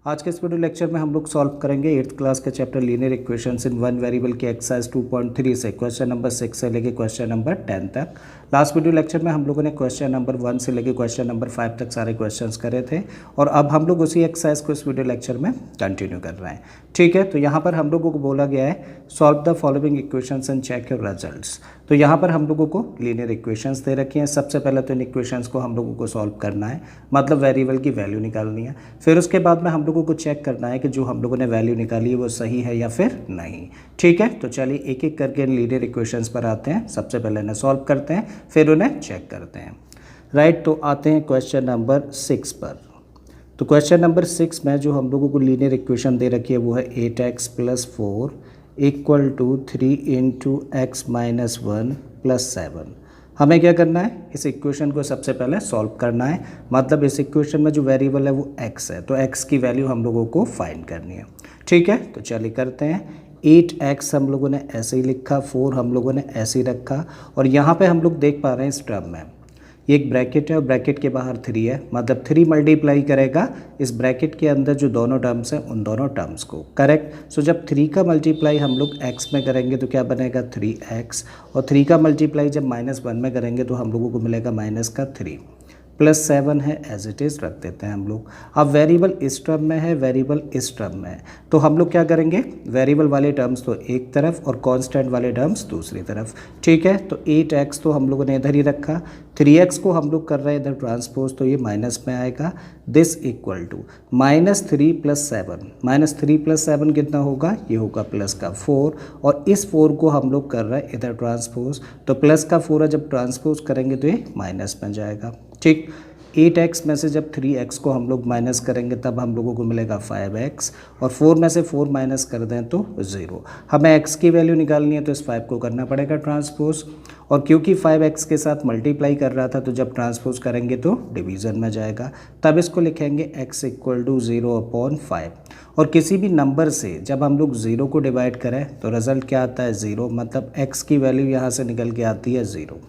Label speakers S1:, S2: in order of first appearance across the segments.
S1: आज के इस वीडियो लेक्चर में हम लोग सॉल्व करेंगे 8th क्लास के chapter linear equations in one variable की एक्सरसाइज 2.3 से क्वेश्चन नंबर 6 से लेके क्वेश्चन नंबर 10 तक। लास्ट वीडियो लेक्चर में हम लोगों ने क्वेश्चन नंबर 1 से लेके क्वेश्चन नंबर 5 तक सारे क्वेश्चंस करे थे और अब हम लोग उसी एक्सरसाइज को इस वीडियो लेक्चर में कंटिन्यू कर रहे हैं। ठीक है, तो यहाँ पर हम लोगों को बोला गया है solve the following equations and check your results. तो यहाँ पर हम लोगों को लीनियर इक्वेशंस दे रखी हैं। सबसे पहले तो इन इक्वेशंस को हम लोगों को सॉल्व करना है, मतलब वेरिएबल की वैल्यू निकालनी है। फिर उसके बाद में हम लोगों को चेक करना है कि जो हम लोगों ने वैल्यू निकाली है वो सही है या फिर नहीं। ठीक है, तो चलिए एक एक करके लीनियर इक्वेशंस पर आते हैं। सबसे पहले इन्हें सॉल्व करते हैं, फिर उन्हें चेक करते हैं। राइट, तो आते हैं क्वेश्चन नंबर 6 पर। तो क्वेश्चन नंबर 6 में जो हम लोगों को लीनियर इक्वेशन दे रखी है वो है 8x + 4 = 3 × x - 1 + 7। हमें क्या करना है, इस इक्वेशन को सबसे पहले सॉल्व करना है। मतलब इस इक्वेशन में जो वेरिएबल है वो x है, तो x की वैल्यू हम लोगों को फाइंड करनी है। ठीक है, तो चलिए करते हैं। 8x हम लोगों ने ऐसे ही लिखा, 4 हम लोगों ने ऐसे ही रखा और यहाँ पे हम लोग देख पा रहे हैं इस टर्म में ये एक ब्रैकेट है और ब्रैकेट के बाहर 3 है, मतलब 3 मल्टीप्लाई करेगा इस ब्रैकेट के अंदर जो दोनों टर्म्स हैं उन दोनों टर्म्स को। करेक्ट। सो जब 3 का मल्टीप्लाई हम लोग x में करेंगे तो क्या बनेगा 3x, और 3 का मल्टीप्लाई जब -1 में करेंगे तो हम लोगों को मिलेगा -3 + 7 है, एज इट इज़ रख देते हैं हम लोग। अब वेरिएबल इस टर्म में है, वेरिएबल इस टर्म में है, तो हम लोग क्या करेंगे, वेरिएबल वाले टर्म्स तो एक तरफ और कांस्टेंट वाले टर्म्स दूसरी तरफ। ठीक है, तो 8x तो हम लोगों ने इधर ही रखा, 3x को हम लोग कर रहे हैं इधर ट्रांसपोज, तो ये माइनस में आएगा। दिस इक्वल टू -3 + 7, -3 + 7 कितना होगा, ये होगा +4, और इस 4 को हम लोग कर रहे हैं इधर ट्रांसपोज, तो +4 जब ट्रांसपोज करेंगे तो ये माइनस में जाएगा। ठीक, 8x में से जब 3x को हम लोग माइनस करेंगे तब हम लोगों को मिलेगा 5x, और 4 में से 4 माइनस कर दें तो 0। हमें x की वैल्यू निकालनी है तो इस 5 को करना पड़ेगा ट्रांसपोज, और क्योंकि 5x के साथ मल्टीप्लाई कर रहा था तो जब ट्रांसपोज करेंगे तो डिवीज़न में जाएगा, तब इसको लिखेंगे x = 0/5। और किसी भी नंबर से जब हम लोग 0 को डिवाइड करें तो रिज़ल्ट क्या आता है 0, मतलब x की वैल्यू यहाँ से निकल के आती है 0।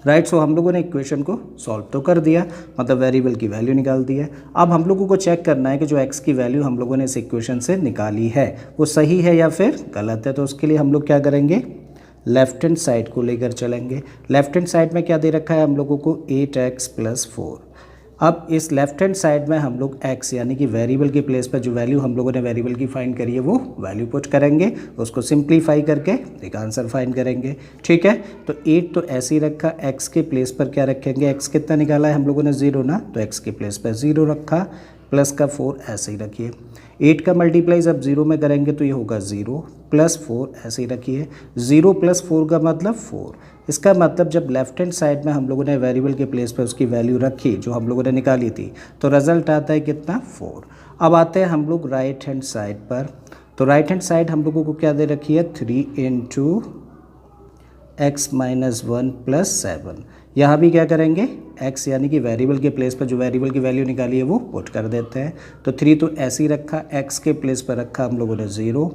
S1: राइट, सो हम लोगों ने इक्वेशन को सॉल्व तो कर दिया, मतलब वेरिएबल की वैल्यू निकाल दी है। अब हम लोगों को चेक करना है कि जो x की वैल्यू हम लोगों ने इस इक्वेशन से निकाली है वो सही है या फिर गलत है। तो उसके लिए हम लोग क्या करेंगे, लेफ्ट हैंड साइड को लेकर चलेंगे। लेफ्ट हैंड साइड में क्या दे रखा है हम लोगों को, 8x + 4। अब इस लेफ्ट हैंड साइड में हम लोग x यानी कि वेरिएबल की प्लेस पर जो वैल्यू हम लोगों ने वेरिएबल की फाइंड करी है वो वैल्यू पुट करेंगे, उसको सिंप्लीफाई करके एक आंसर फाइंड करेंगे। ठीक है, तो 8 तो ऐसे ही रखा, x के प्लेस पर क्या रखेंगे, x कितना निकाला है हम लोगों ने 0 ना, तो x के प्लेस पर 0 रखा, +4 ऐसे ही रखिए। 8 का मल्टीप्लाई जब 0 में करेंगे तो ये होगा 0, +4 ऐसे ही रखिए। 0 + 4 का मतलब 4। इसका मतलब जब लेफ्ट हैंड साइड में हम लोगों ने वेरिएबल के प्लेस पे उसकी वैल्यू रखी जो हम लोगों ने निकाली थी, तो रिजल्ट आता है कितना, 4। अब आते हैं हम लोग राइट हैंड साइड पर। तो राइट हैंड साइड हम लोगों को क्या दे रखी है, 3 × x - 1 + 7। यहाँ भी क्या करेंगे, x यानी कि वेरिएबल के प्लेस पर जो वेरिएबल की वैल्यू निकाली है वो पुट कर देते हैं। तो 3 तो ऐसे ही रखा, x के प्लेस पर रखा हम लोगों ने 0,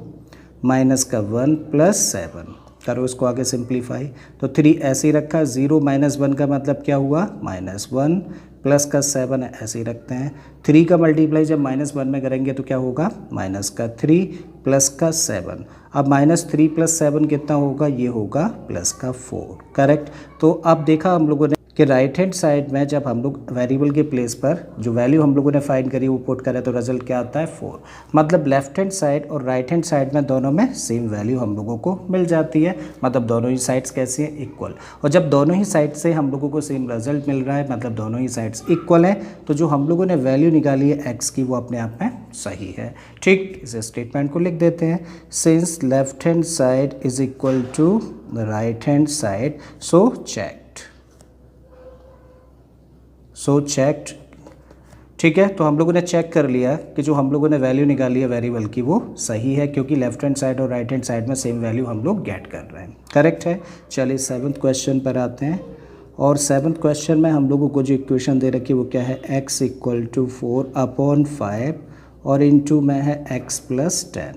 S1: -1 + 7, करो इसको आगे सिंप्लीफाई। तो 3 ऐसे ही रखा, 0 - 1 का मतलब क्या हुआ, -1, +7 ऐसे ही रखते हैं। 3 का मल्टीप्लाई जब -1 में करेंगे तो क्या होगा, -3 +7। अब -3 + 7 कितना होगा, ये होगा +4। करेक्ट। तो अब देखा हम लोगों ने कि राइट हैंड साइड में जब हम लोग वेरिएबल के प्लेस पर जो वैल्यू हम लोगों ने फाइंड करी वो पुट करें तो रिजल्ट क्या आता है, 4। मतलब लेफ्ट हैंड साइड और राइट हैंड साइड में दोनों में सेम वैल्यू हम लोगों को मिल जाती है, मतलब दोनों ही साइड्स कैसी हैं, इक्वल। और जब दोनों ही साइड से हम लोगों को सेम रिजल्ट मिल रहा है, मतलब दोनों ही साइड्स इक्वल हैं, तो जो हम लोगों ने वैल्यू निकाली है x की वो अपने आप में सही है। ठीक, इस स्टेटमेंट को लिख देते हैं, since left hand side is equal to the right hand side, so checked. ठीक है, तो हम लोगों ने चेक कर लिया कि जो हम लोगों ने वैल्यू निकाली है वेरिएबल की वो सही है, क्योंकि लेफ्ट हैंड साइड और राइट हैंड साइड में सेम वैल्यू हम लोग गेट कर रहे हैं। करेक्ट है। चलिए 7th क्वेश्चन पर आते हैं, और 7th क्वेश्चन में हम लोगों को जो इक्वेशन दे रखी है वो क्या है, x = 4/5 और इनटू में है x + 10।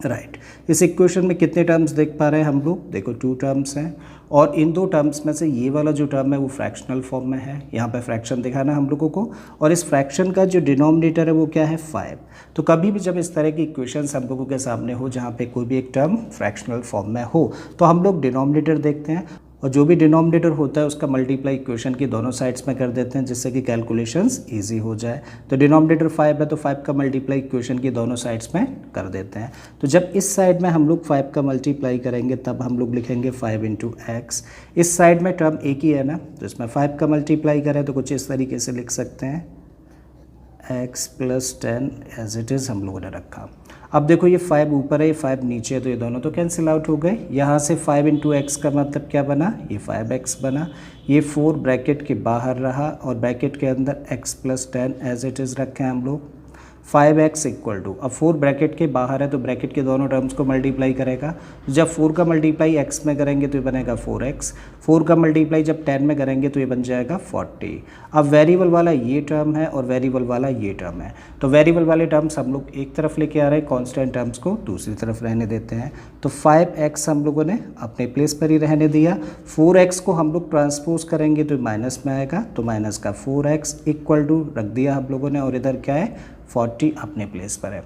S1: राइट, इस इक्वेशन में कितने टर्म्स देख पा रहे हैं हम लोग, देखो 2 टर्म्स हैं, और इन दो टर्म्स में से ये वाला जो टर्म है वो फ्रैक्शनल फॉर्म में है, यहाँ पे फ्रैक्शन दिखाना है हम लोगों को, और इस फ्रैक्शन का जो डिनोमिनेटर है वो क्या है 5। तो कभी भी जब इस तरह की इक्वेशंस हम लोगों के सामने हो जहाँ पे कोई भी एक टर्म फ्रैक्शनल फॉर्म में हो तो हम लोग डिनोमिनेटर देखते हैं और जो भी डिनोमिनेटर होता है उसका मल्टीप्लाई इक्वेशन की दोनों साइड्स में कर देते हैं जिससे कि कैलकुलेशंस इजी हो जाए। तो डिनोमिनेटर 5 है तो 5 का मल्टीप्लाई इक्वेशन की दोनों साइड्स में कर देते हैं। तो जब इस साइड में हम लोग 5 का मल्टीप्लाई करेंगे तब हम लोग लिखेंगे 5 इंटू एक्स। इस साइड में टर्म एक ही है ना, तो इसमें 5 का मल्टीप्लाई करें तो कुछ इस तरीके से लिख सकते हैं x plus 10 as it is हम लोगों ने रखा। अब देखो ये 5 ऊपर है ये 5 नीचे है तो ये दोनों तो कैंसिल आउट हो गए। यहाँ से 5 इंटू एक्स का मतलब क्या बना, ये 5x बना। ये 4 ब्रैकेट के बाहर रहा और ब्रैकेट के अंदर x plus 10 as it is रखे हैं हम लोग। 5x इक्वल टू, अब 4 ब्रैकेट के बाहर है तो ब्रैकेट के दोनों टर्म्स को मल्टीप्लाई करेगा। जब 4 का मल्टीप्लाई x में करेंगे तो ये बनेगा 4x, 4 का मल्टीप्लाई जब 10 में करेंगे तो ये बन जाएगा 40। अब वेरिएबल वाला ये टर्म है और वेरिएबल वाला ये टर्म है, तो वेरिएबल वाले टर्म्स हम लोग एक तरफ लेके आ रहे हैं, कांस्टेंट टर्म्स को दूसरी तरफ रहने देते हैं। तो 5x हम लोगों ने अपने प्लेस पर ही रहने दिया। 4x को हम लोग ट्रांसपोज करेंगे तो माइनस में आएगा, तो माइनस का 4x इक्वल टू रख दिया हम लोगों ने और इधर क्या है 40 अपने प्लेस पर है।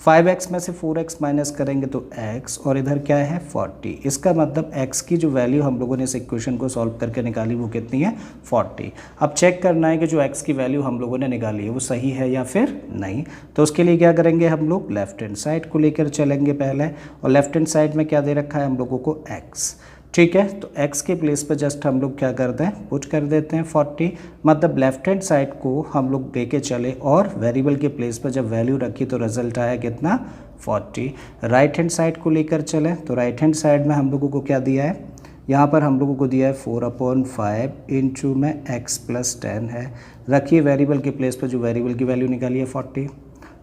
S1: 5x में से 4x माइनस करेंगे तो x और इधर क्या है 40। इसका मतलब x की जो वैल्यू हम लोगों ने इस इक्वेशन को सॉल्व करके निकाली वो कितनी है 40। अब चेक करना है कि जो x की वैल्यू हम लोगों ने निकाली है वो सही है या फिर नहीं। तो उसके लिए क्या करेंगे हम लोग लेफ्ट हैंड साइड को लेकर चलेंगे पहले, और लेफ्ट हैंड साइड में क्या दे रखा है हम लोगों को x। ठीक है, तो x के प्लेस पर जस्ट हम लोग क्या करते हैं पुट कर देते हैं 40। मतलब लेफ्ट हैंड साइड को हम लोग लेके चले और वेरिएबल के प्लेस पर जब वैल्यू रखी तो रिजल्ट आया कितना 40। राइट हैंड साइड को लेकर चले तो राइट हैंड साइड में हम लोगों को क्या दिया है, यहाँ पर हम लोगों को दिया है 4/5 इंटू में x प्लस 10 है। रखिए वेरिएबल के प्लेस पर जो वेरिएबल की वैल्यू निकाली है 40,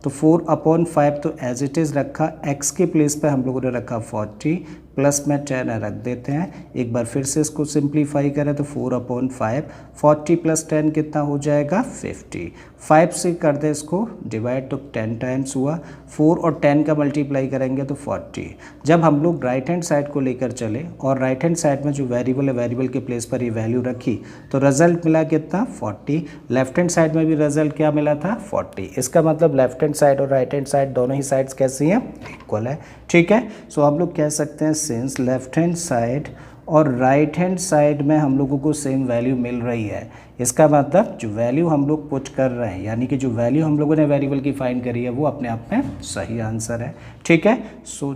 S1: तो 4/5 तो एज इट इज़ रखा, x के प्लेस पे हम लोगों ने रखा 40 प्लस में 10 रख देते हैं। एक बार फिर से इसको सिंप्लीफाई करें तो 4/5 40 प्लस 10 कितना हो जाएगा 50। 5 से कर दे इसको डिवाइड तो 10 टाइम्स हुआ, 4 और 10 का मल्टीप्लाई करेंगे तो 40। जब हम लोग राइट हैंड साइड को लेकर चले और राइट हैंड साइड में जो वेरिएबल है वेरिएबल के प्लेस पर ये वैल्यू रखी तो रिजल्ट मिला कितना 40। लेफ्ट हैंड साइड में भी रिजल्ट क्या मिला था 40। इसका मतलब लेफ्ट हैंड साइड और राइट हैंड साइड दोनों ही साइड्स कैसी हैं इक्वल है। ठीक है, सो हम लोग कह सकते हैं सिंस लेफ्ट हैंड साइड और राइट हैंड साइड में हम लोगों को सेम वैल्यू मिल रही है, इसका मतलब जो वैल्यू हम लोग पुट कर रहे हैं यानी कि जो वैल्यू हम लोगों ने वेरिएबल की फाइंड करी है वो अपने आप में सही आंसर है। ठीक है, सो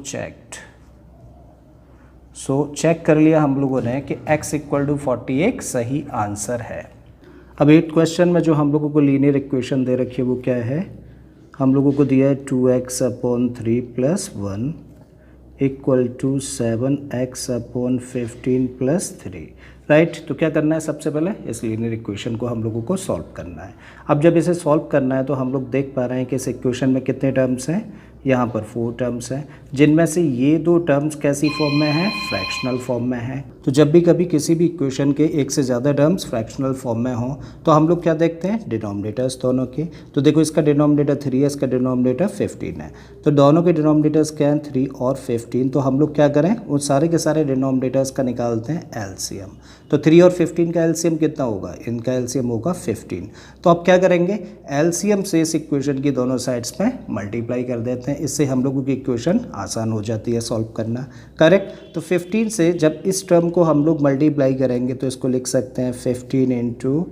S1: चेक कर लिया हम लोगों ने कि x इक्वल टू 40 एक सही आंसर है। अब 8th क्वेश्चन में जो हम लोगों को लीनियर इक्वेशन दे रखी है वो क्या है, हम लोगों को दिया है 2x/3 + 1 equal to 7x/15 + 3। Right, तो क्या करना है सबसे पहले इस लीनियर इक्वेशन को हम लोगों को सॉल्व करना है। अब जब इसे सॉल्व करना है तो हम लोग देख पा रहे हैं कि इस इक्वेशन में कितने टर्म्स हैं, यहाँ पर 4 टर्म्स हैं, जिनमें से ये 2 टर्म्स कैसी फॉर्म में हैं फ्रैक्शनल फॉर्म में हैं। तो जब भी कभी किसी भी इक्वेशन के एक से ज़्यादा टर्म्स फ्रैक्शनल फॉर्म में हों तो हम लोग क्या देखते हैं डिनोमिनेटर्स दोनों के। तो देखो इसका डिनोमिनेटर 3 है, इसका डिनोमिनेटर 15 है, तो दोनों के डिनोमिनेटर्स क्या हैं 3 और 15। तो हम लोग क्या करें उन सारे के सारे डिनोमिनेटर्स का निकालते हैं एलसीएम। तो 3 और 15 का एलसीएम कितना होगा, इनका एलसीएम होगा 15। तो अब क्या करेंगे एलसीएम से इस इक्वेशन की दोनों साइड्स में मल्टीप्लाई कर देते हैं, इससे हम लोगों की इक्वेशन आसान हो जाती है सॉल्व करना। करेक्ट, तो 15 से जब इस टर्म को हम लोग मल्टीप्लाई करेंगे तो इसको लिख सकते हैं 15 इंटू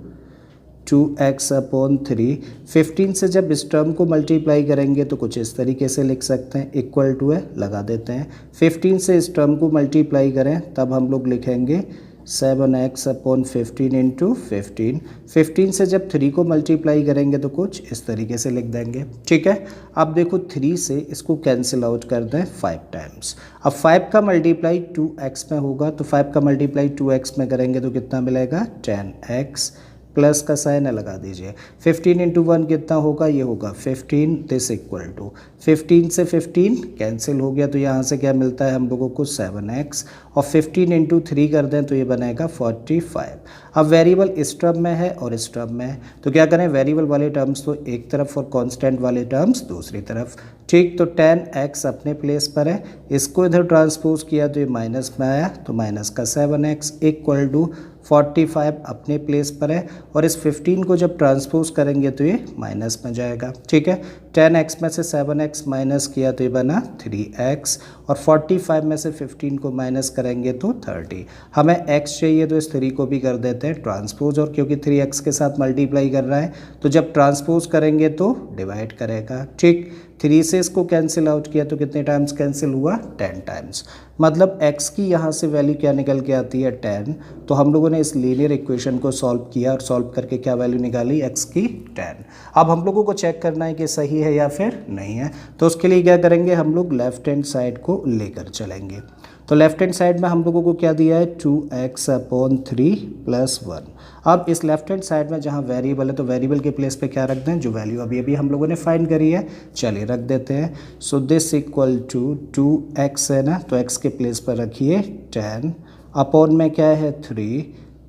S1: 2x/3। 15 से जब इस टर्म को मल्टीप्लाई करेंगे तो कुछ इस तरीके से लिख सकते हैं इक्वल टू है लगा देते हैं। 15 से इस टर्म को मल्टीप्लाई करें तब हम लोग लिखेंगे 7x/15 इंटू 15। 15 से जब 3 को मल्टीप्लाई करेंगे तो कुछ इस तरीके से लिख देंगे। ठीक है, अब देखो 3 से इसको कैंसिल आउट कर दें 5 टाइम्स। अब 5 का मल्टीप्लाई 2x में होगा तो 5 का मल्टीप्लाई 2x में करेंगे तो कितना मिलेगा 10x प्लस का साइन लगा दीजिए। 15 इंटू 1 कितना होगा, ये होगा 15, दिस इक्वल टू 15 से 15 कैंसिल हो गया, तो यहाँ से क्या मिलता है हम लोगों को 7x, और 15 इंटू 3 कर दें तो ये बनेगा 45। अब वेरिएबल इस टर्म में है और इस टर्म में है, तो क्या करें, वेरिएबल वाले टर्म्स तो एक तरफ और कांस्टेंट वाले टर्म्स दूसरी तरफ। ठीक, तो 10x अपने प्लेस पर है, इसको इधर ट्रांसपोज किया तो ये माइनस में आया, तो माइनस का 7x इक्वल टू 45 अपने प्लेस पर है, और इस 15 को जब ट्रांसपोज करेंगे तो ये माइनस में जाएगा। ठीक है, 10x में से 7x माइनस किया तो ये बना 3x, और 45 में से 15 को माइनस करेंगे तो 30। हमें x चाहिए तो इस 3 को भी कर देते हैं ट्रांसपोज, और क्योंकि 3x के साथ मल्टीप्लाई कर रहा है तो जब ट्रांसपोज करेंगे तो डिवाइड करेगा। ठीक, 3 से इसको कैंसिल आउट किया तो कितने टाइम्स कैंसिल हुआ, 10 टाइम्स। मतलब x की यहाँ से वैल्यू क्या निकल के आती है, 10। तो हम लोगों ने इस लीनियर इक्वेशन को सॉल्व किया और सॉल्व करके क्या वैल्यू निकाली, x की 10। अब हम लोगों को चेक करना है कि सही है या फिर नहीं है, तो उसके लिए क्या करेंगे, हम लोग लेफ्ट हैंड साइड को लेकर चलेंगे। तो लेफ्ट हैंड साइड में हम लोगों को क्या दिया है, 2x अपॉन 3 प्लस 1। अब इस लेफ्ट हैंड साइड में जहाँ वेरिएबल है तो वेरिएबल के प्लेस पे क्या रख दें, जो वैल्यू अभी अभी हम लोगों ने फाइंड करी है, चलिए रख देते हैं। So this equal to 2x है ना, तो x के प्लेस पर रखिए 10, अपॉन में क्या है 3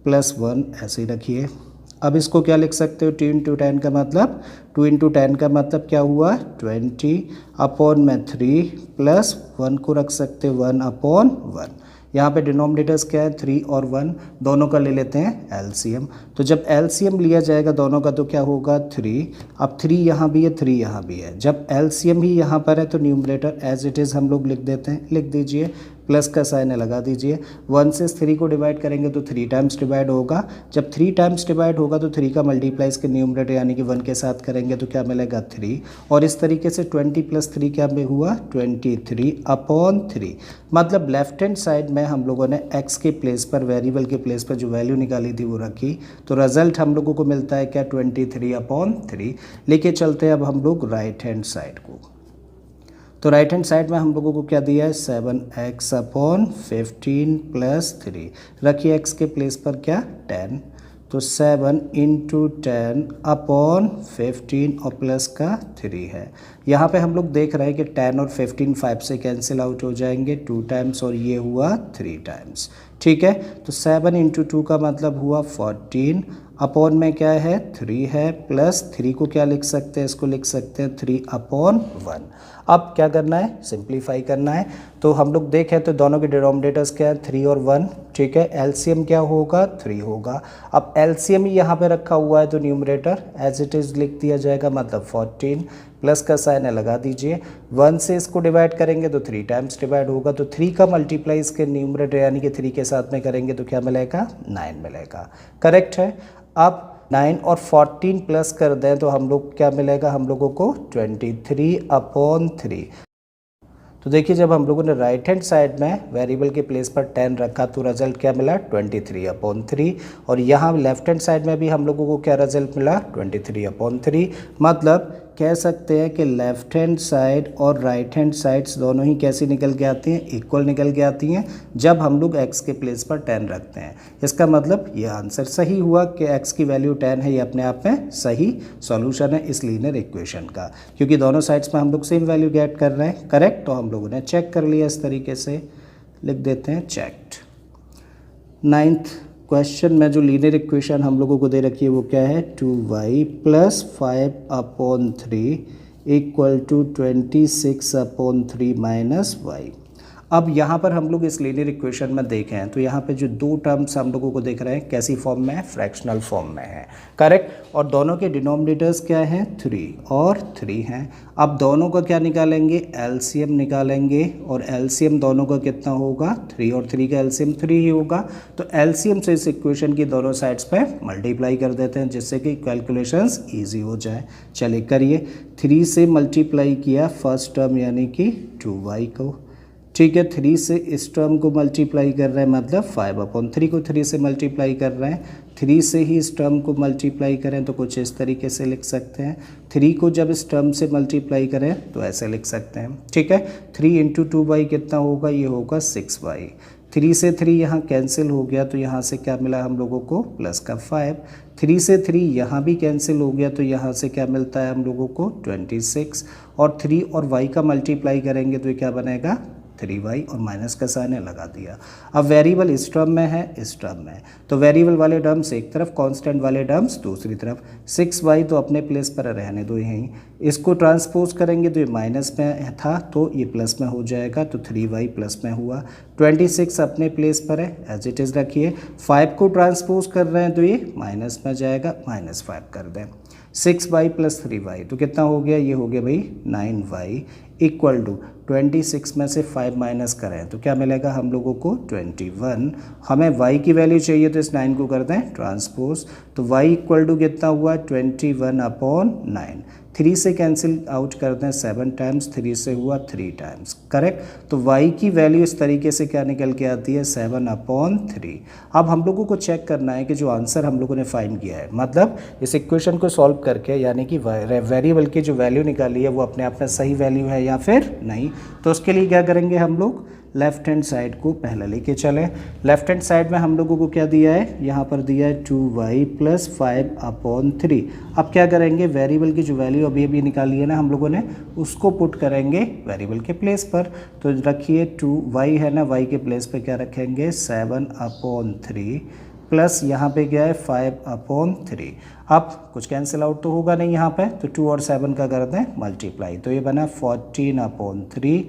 S1: प्लस 1 ऐसे ही रखिए। अब इसको क्या लिख सकते हो, 2 इंटू 10 का मतलब 2 इंटू 10 का मतलब क्या हुआ 20, अपॉन में 3 प्लस 1 को रख सकते 1 अपॉन 1। यहाँ पे डिनोमिनेटर्स क्या है, 3 और 1, दोनों का ले लेते हैं एलसीएम। तो जब एलसीएम लिया जाएगा दोनों का तो क्या होगा 3। अब 3 यहाँ भी है 3 यहाँ भी है, जब एलसीएम ही यहाँ पर है तो न्यूमरेटर एज इट इज़ हम लोग लिख देते हैं, लिख दीजिए, प्लस का साइन लगा दीजिए। 1 से 3 को डिवाइड करेंगे तो 3 टाइम्स डिवाइड होगा, जब 3 टाइम्स डिवाइड होगा तो 3 का मल्टीप्लाई इसके न्यूमरेटर यानी कि 1 के साथ करेंगे तो क्या मिलेगा 3, और इस तरीके से 20 प्लस 3 क्या में हुआ 23 अपॉन 3। मतलब लेफ्ट हैंड साइड में हम लोगों ने x के प्लेस पर, वेरिएबल के प्लेस पर जो वैल्यू निकाली थी वो रखी, तो रिजल्ट हम लोगों को मिलता है क्या 23 अपॉन 3। लेके चलते हैं अब हम लोग राइट हैंड साइड को। तो राइट हैंड साइड में हम लोगों को क्या दिया है, 7x अपॉन 15 प्लस 3, रखिए x के प्लेस पर क्या 10, तो 7 इंटू 10 अपॉन 15 और प्लस का 3 है। यहाँ पे हम लोग देख रहे हैं कि 10 और 15 5 से कैंसिल आउट हो जाएंगे 2 टाइम्स, और ये हुआ 3 टाइम्स। ठीक है, तो 7 इंटू 2 का मतलब हुआ 14, अपॉन में क्या है 3 है, प्लस 3 को क्या लिख सकते हैं, इसको लिख सकते हैं 3 अपॉन 1। अब क्या करना है, सिंप्लीफाई करना है। तो हम लोग देखें तो दोनों के डिनोमिनेटर्स क्या है 3 और 1। ठीक है, एलसीएम क्या होगा 3 होगा। अब एलसीएम ही यहाँ पे रखा हुआ है तो न्यूमरेटर एज इट इज़ लिख दिया जाएगा, मतलब 14, प्लस का साइन लगा दीजिए। 1 से इसको डिवाइड करेंगे तो 3 टाइम्स डिवाइड होगा, तो 3 का मल्टीप्लाई इसके न्यूमरेटर यानी कि 3 के साथ में करेंगे तो क्या मिलेगा 9 मिलेगा। करेक्ट है। अब 9 और 14 प्लस कर दें तो हम लोग क्या मिलेगा, हम लोगों को 23 अपॉन 3। तो देखिए जब हम लोगों ने राइट हैंड साइड में वेरिएबल के प्लेस पर 10 रखा तो रिजल्ट क्या मिला 23 अपॉन 3, और यहाँ लेफ्ट हैंड साइड में भी हम लोगों को क्या रिजल्ट मिला 23 अपॉन 3। मतलब कह सकते हैं कि लेफ्ट हैंड साइड और राइट हैंड साइड्स दोनों ही कैसी निकल के आती हैं, इक्वल निकल के आती हैं जब हम लोग x के प्लेस पर 10 रखते हैं। इसका मतलब ये आंसर सही हुआ कि x की वैल्यू 10 है, ये अपने आप में सही सॉल्यूशन है इस लीनियर इक्वेशन का, क्योंकि दोनों साइड्स में हम लोग सेम वैल्यू गेट कर रहे हैं। करेक्ट, तो हम लोगों ने चेक कर लिया, इस तरीके से लिख देते हैं चेक्ड। 9th क्वेश्चन में जो लीनियर इक्वेशन हम लोगों को दे रखी है वो क्या है, 2y plus 5 upon 3 equal to 26 upon 3 minus y। अब यहाँ पर हम लोग इस लीनियर इक्वेशन में देखें तो यहाँ पे जो दो टर्म्स हम लोगों को देख रहे हैं कैसी फॉर्म में है, फ्रैक्शनल फॉर्म में है। करेक्ट, और दोनों के डिनोमिनेटर्स क्या हैं 3 और 3 हैं। अब दोनों का क्या निकालेंगे, एलसीएम निकालेंगे, और एलसीएम दोनों का कितना होगा 3, और 3 का एलसीएम 3 ही होगा। तो एलसीएम से इस इक्वेशन की दोनों साइड्स पे मल्टीप्लाई कर देते हैं जिससे कि कैलकुलेशंस ईजी हो जाए। चलिए करिए, 3 से मल्टीप्लाई किया फर्स्ट टर्म यानी कि 2y को, ठीक है, 3 से इस टर्म को मल्टीप्लाई कर रहे हैं मतलब 5 अपॉन 3 को 3 से मल्टीप्लाई कर रहे हैं, 3 से ही इस टर्म को मल्टीप्लाई करें तो कुछ इस तरीके से लिख सकते हैं। 3 को जब इस टर्म से मल्टीप्लाई करें तो ऐसे लिख सकते हैं। ठीक है, 3 इंटू 2y कितना होगा, ये होगा 6y। 3 से 3 यहाँ कैंसिल हो गया तो यहाँ से क्या मिला हम लोगों को प्लस का 5। 3 से 3 यहाँ भी कैंसिल हो गया तो यहाँ से क्या मिलता है हम लोगों को 26। और 3 और y का मल्टीप्लाई करेंगे तो ये क्या बनेगा 3y और माइनस का साइन लगा दिया। अब वेरिएबल इस टर्म में है, इस टर्म में, तो वेरिएबल वाले टर्म्स एक तरफ, कांस्टेंट वाले टर्म्स दूसरी तरफ। 6y तो अपने प्लेस पर रहने दो यहीं, इसको ट्रांसपोज करेंगे तो ये माइनस में था तो ये प्लस में हो जाएगा, तो 3y प्लस में हुआ। 26 अपने प्लेस पर है, एज इट इज़ रखिए। 5 को ट्रांसपोज कर रहे हैं तो ये माइनस में जाएगा, -5 कर दें। 6y प्लस 3y तो कितना हो गया, ये हो गया भाई 9y इक्वल टू 26 में से 5 माइनस करें तो क्या मिलेगा हम लोगों को 21। हमें y की वैल्यू चाहिए तो इस 9 को कर दें ट्रांसपोज, तो y इक्वल टू कितना हुआ 21/9। 3 से कैंसिल आउट कर दें 7 टाइम्स, 3 से हुआ 3 टाइम्स, करेक्ट। तो y की वैल्यू इस तरीके से क्या निकल के आती है 7/3। अब हम लोगों को चेक करना है कि जो आंसर हम लोगों ने फाइंड किया है, मतलब इस इक्वेशन को सॉल्व करके, यानी कि वेरिएबल की जो वैल्यू निकाली है वो अपने आप में सही वैल्यू है या फिर नहीं। तो उसके लिए क्या करेंगे हम लोग, लेफ्ट हैंड साइड को पहले लेके चलें। लेफ्ट हैंड साइड में हम लोगों को क्या दिया है, यहाँ पर दिया है 2y + 5/3। अब क्या करेंगे, वेरिएबल की जो वैल्यू अभी अभी निकाली है ना हम लोगों ने, उसको पुट करेंगे वेरिएबल के प्लेस पर। तो रखिए 2y है ना, y के प्लेस पे क्या रखेंगे 7/3 प्लस यहाँ पे क्या है 5/3। अब कुछ कैंसिल आउट तो होगा नहीं यहाँ पे, तो 2 और 7 का कर दें मल्टीप्लाई, तो ये बना 14/3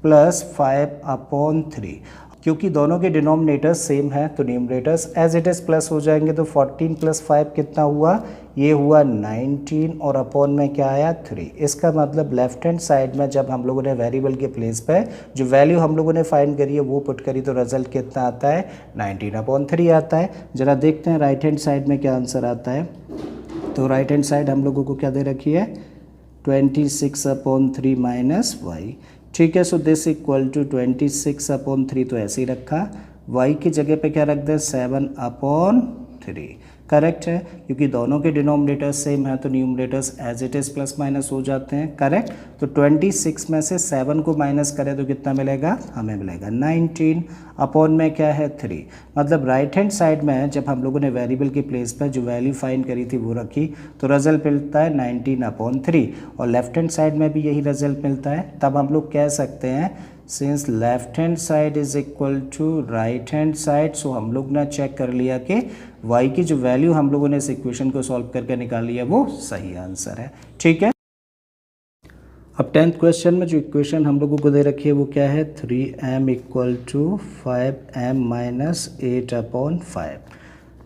S1: प्लस 5/3। क्योंकि दोनों के डिनोमिनेटर्स सेम है तो numerators as it is plus हो जाएंगे, तो 14 + 5 कितना हुआ, ये हुआ 19 और अपॉन में क्या आया 3। इसका मतलब लेफ्ट हैंड साइड में जब हम लोगों ने वेरिएबल के प्लेस पे जो वैल्यू हम लोगों ने फाइंड करी है वो पुट करी तो रिजल्ट कितना आता है 19/3 आता है। ज़रा देखते हैं राइट हैंड साइड में क्या आंसर आता है। तो राइट हैंड साइड हम लोगों को क्या दे रखी है 26/3 माइनस y, ठीक है। सो दिस इक्वल टू 26/3 तो ऐसे ही रखा, y की जगह पे क्या रख दें 7/3, करेक्ट है। क्योंकि दोनों के डिनोमिनेटर्स सेम है तो numerators as it is plus minus हो जाते हैं, करेक्ट। तो 26 में से 7 को माइनस करें तो कितना मिलेगा, हमें मिलेगा 19 अपॉन में क्या है 3। मतलब राइट हैंड साइड में जब हम लोगों ने वेरिएबल के प्लेस पर जो वैल्यू फाइंड करी थी वो रखी तो रिजल्ट मिलता है 19/3, और लेफ्ट हैंड साइड में भी यही रिजल्ट मिलता है। तब हम लोग कह सकते हैं since left hand side is equal to right hand side, so हम लोग ने चेक कर लिया कि y की जो वैल्यू हम लोगों ने इस इक्वेशन को सॉल्व करके निकाली है वो सही आंसर है, ठीक है। अब 10th क्वेश्चन में जो इक्वेशन हम लोगों को दे रखी है वो क्या है 3m = 5m - 8/5।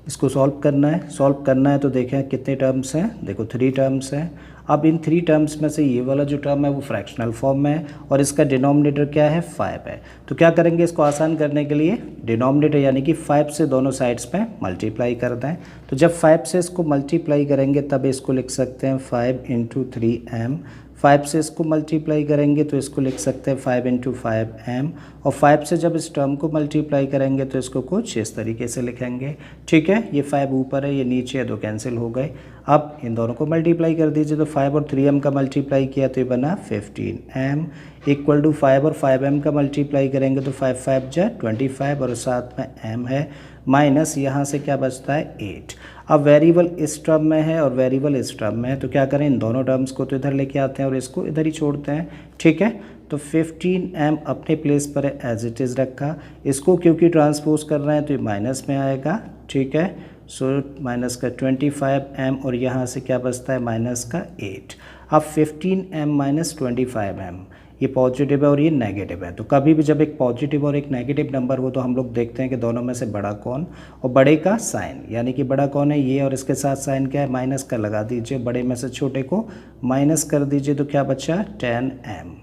S1: इसको सॉल्व करना है तो देखें कितने टर्म्स हैं, देखो 3 टर्म्स हैं। अब इन 3 टर्म्स में से ये वाला जो टर्म है वो फ्रैक्शनल फॉर्म में है और इसका डिनोमिनेटर क्या है 5 है। तो क्या करेंगे, इसको आसान करने के लिए डिनोमिनेटर यानी कि 5 से दोनों साइड्स पे मल्टीप्लाई कर दें। तो जब 5 से इसको मल्टीप्लाई करेंगे तब इसको लिख सकते हैं 5 × 3m। 5 से इसको मल्टीप्लाई करेंगे तो इसको लिख सकते हैं 5 × 5m, और 5 से जब इस टर्म को मल्टीप्लाई करेंगे तो इसको कुछ इस तरीके से लिखेंगे, ठीक है। ये 5 ऊपर है, ये नीचे है तो कैंसिल हो गए। अब इन दोनों को मल्टीप्लाई कर दीजिए, तो 5 और 3m का मल्टीप्लाई किया तो ये बना 15m इक्वल टू 5 और 5m का मल्टीप्लाई करेंगे तो 5 5 जा 25 और साथ में m है, माइनस यहाँ से क्या बचता है 8। अब वेरिएबल इस टर्म में है और वेरिएबल इस टर्म में है, तो क्या करें इन दोनों टर्म्स को तो इधर लेके आते हैं और इसको इधर ही छोड़ते हैं, ठीक है। तो 15m अपने प्लेस पर है एज इट इज़ रखा, इसको क्योंकि ट्रांसपोज कर रहे हैं तो ये माइनस में आएगा, ठीक है। सो माइनस का 25m और यहाँ से क्या बचता है माइनस का 8। अब 15m - 25m ये पॉजिटिव है और ये नेगेटिव है। तो कभी भी जब एक पॉजिटिव और एक नेगेटिव नंबर हो तो हम लोग देखते हैं कि दोनों में से बड़ा कौन, और बड़े का साइन, यानी कि बड़ा कौन है ये, और इसके साथ साइन क्या है माइनस का लगा दीजिए, बड़े में से छोटे को माइनस कर दीजिए तो क्या बचा 10m,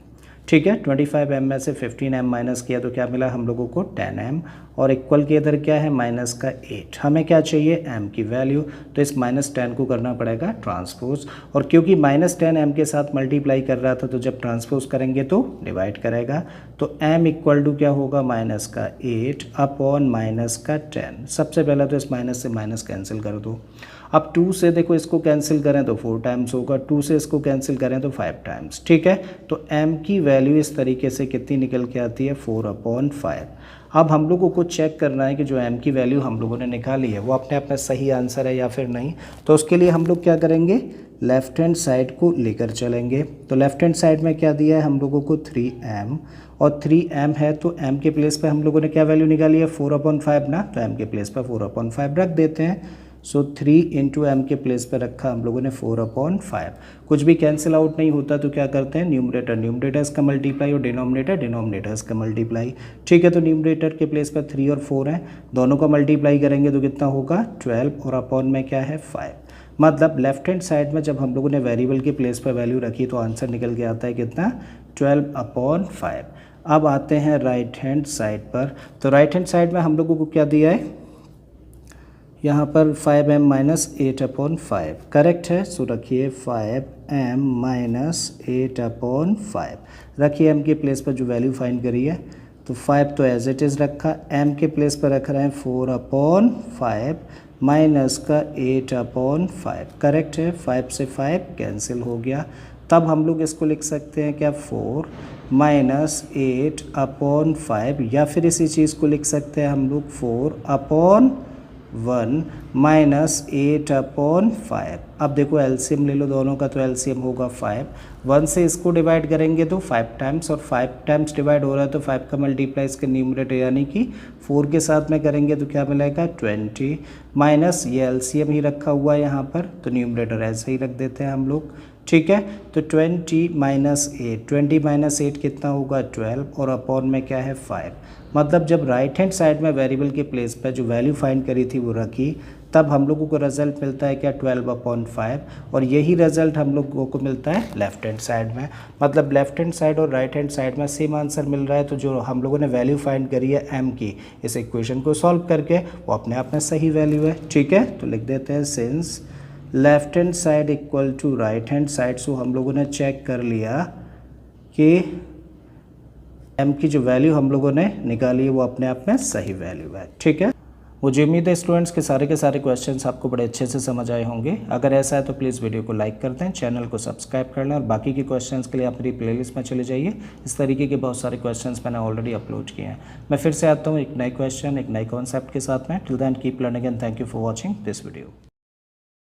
S1: ठीक है। 25m में से 15m माइनस किया तो क्या मिला हम लोगों को 10m, और इक्वल के इधर क्या है माइनस का 8। हमें क्या चाहिए m की वैल्यू, तो इस -10 को करना पड़ेगा ट्रांसपोज, और क्योंकि -10 m के साथ मल्टीप्लाई कर रहा था तो जब ट्रांसपोज करेंगे तो डिवाइड करेगा, तो m इक्वल टू क्या होगा माइनस का 8 अपॉन माइनस का 10। सबसे पहले तो इस माइनस से माइनस कैंसिल कर दो। अब 2 से देखो इसको कैंसिल करें तो 4 टाइम्स होगा, 2 से इसको कैंसिल करें तो 5 टाइम्स, ठीक है। तो m की वैल्यू इस तरीके से कितनी निकल के आती है 4/5। अब हम लोगों को चेक करना है कि जो m की वैल्यू हम लोगों ने निकाली है वो अपने आप में सही आंसर है या फिर नहीं। तो उसके लिए हम लोग क्या करेंगे, लेफ्ट हैंड साइड को लेकर चलेंगे। तो लेफ्ट हैंड साइड में क्या दिया है हम लोगों को 3m, और 3m है तो m के प्लेस पे हम लोगों ने क्या वैल्यू निकाली है 4/5 ना, तो m के प्लेस पे 4/5 रख देते हैं। सो 3 इंटू एम के प्लेस पे रखा हम लोगों ने 4/5। कुछ भी कैंसिल आउट नहीं होता तो क्या करते हैं, न्यूमरेटर न्यूमरेटर्स का मल्टीप्लाई और डिनोमिनेटर डिनोमिनेटर्स का मल्टीप्लाई। ठीक है, तो न्यूमरेटर के प्लेस पे 3 और 4 हैं, दोनों का मल्टीप्लाई करेंगे तो कितना होगा 12, और अपॉन में क्या है 5। मतलब लेफ्ट हैंड साइड में जब हम लोगों ने वेरिएबल के प्लेस पर वैल्यू रखी तो आंसर निकल के आता है कितना 12/5। अब आते हैं राइट हैंड साइड पर। तो राइट हैंड साइड में हम लोगों को क्या दिया है, यहाँ पर 5m - 8/5 करेक्ट है। सो रखिए 5m - 8/5 रखिए। m के प्लेस पर जो वैल्यू फाइंड करी है तो 5 तो एज इट इज़ रखा, m के प्लेस पर रख रहे हैं 4/5 माइनस का 8/5 करेक्ट है। 5 से 5 कैंसिल हो गया। तब हम लोग इसको लिख सकते हैं क्या 4 - 8/5, या फिर इसी चीज़ को लिख सकते हैं हम लोग 4/1 - 8/5। अब देखो एलसीएम ले लो दोनों का, तो एलसीएम होगा 5। 1 से इसको डिवाइड करेंगे तो 5 टाइम्स, और 5 टाइम्स डिवाइड हो रहा है तो 5 का मल्टीप्लाई इसके न्यूमरेटर यानी कि 4 के साथ में करेंगे तो क्या मिलेगा 20, माइनस ये एलसीएम ही रखा हुआ है यहाँ पर, तो न्यूमरेटर ऐसे ही रख देते हैं हम लोग। ठीक है, तो 20 - 8 कितना होगा 12, और अपॉन में क्या है 5। मतलब जब राइट हैंड साइड में वेरिएबल के प्लेस पर जो वैल्यू फाइंड करी थी वो रखी, तब हम लोगों को रिजल्ट मिलता है क्या 12/5, और यही रिजल्ट हम लोगों को मिलता है लेफ्ट हैंड साइड में। मतलब लेफ्ट हैंड साइड और राइट हैंड साइड में सेम आंसर मिल रहा है। तो जो हम लोगों ने वैल्यू फाइंड करी है m की, इस इक्वेशन को सॉल्व करके वो अपने आप में सही वैल्यू है। ठीक है, तो लिख देते हैं since left hand side equal to right hand side. So हम लोगों ने चेक कर लिया कि m की जो वैल्यू हम लोगों ने निकाली है वो अपने आप में सही वैल्यू है। ठीक है, मुझे उम्मीद है स्टूडेंट्स के सारे क्वेश्चंस आपको बड़े अच्छे से समझ आए होंगे। अगर ऐसा है तो प्लीज़ वीडियो को लाइक कर दें, चैनल को सब्सक्राइब कर लें, और बाकी के क्वेश्चंस के लिए आप मेरी प्लेलिस्ट में चले जाइए। इस तरीके के बहुत सारे क्वेश्चंस मैंने ऑलरेडी अपलोड किए हैं। मैं फिर से आता हूँ एक नए क्वेश्चन, एक नए कॉन्सेप्ट के साथ में। Till then keep learning and thank you for watching this video.